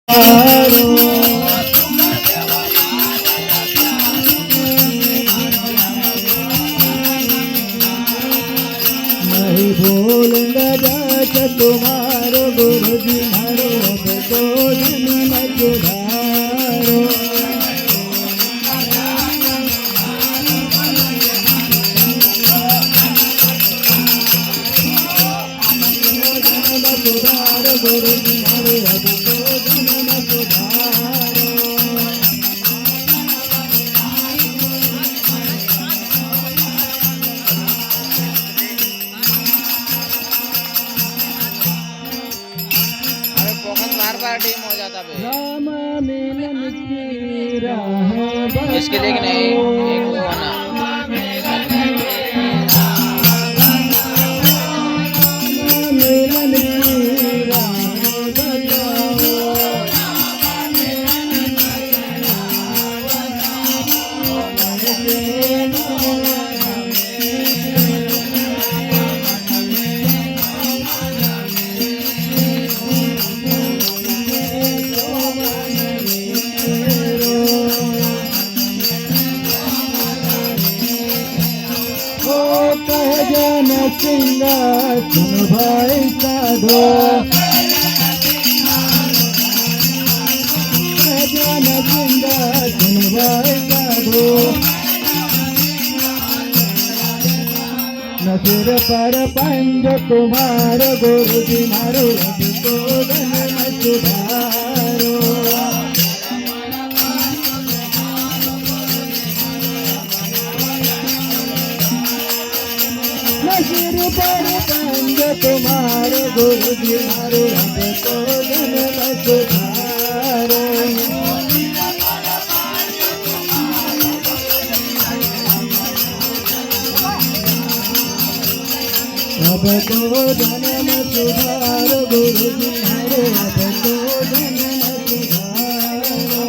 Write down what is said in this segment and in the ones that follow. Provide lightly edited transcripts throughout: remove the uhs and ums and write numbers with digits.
नहीं भूलूंगा जात तुम्हारो गुरुजी मारो अब तो जन्म सुधारो गुरुजी मारो अब तो जन्म सुधारो बार टीम हो जाता है राम मिलन की राह इसके लिए कि नहीं एक होना मिलन की राह बताओ सिंगा सुन भाई साधो जन सिंगा सुन भाई साधो न सिर पर पंज तुम्हारो गुरुजी मारो अब तो जन्म सुधारो सिर पर पंज तुम्हारे गुरुजी मारो अब तो जन्म सुधारो अब तो जन्म सुधारो गुरुजी मारो अब तो जन्म सुधारो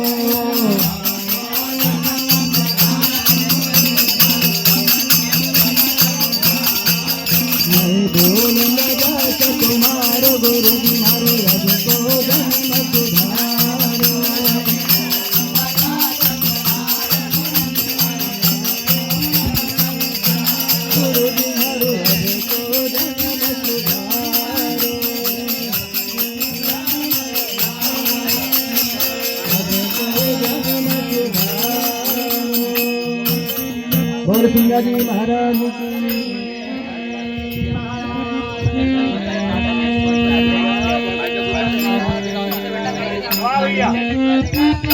नहीं भूलूंगा जात तुम्हारो गुरुजी मारो अब तो जन्म सुधारो गुरुजी मारो अब तो जन्म सुधारो अब तो जन्म सुधारो बोल सिंगा जी महाराज की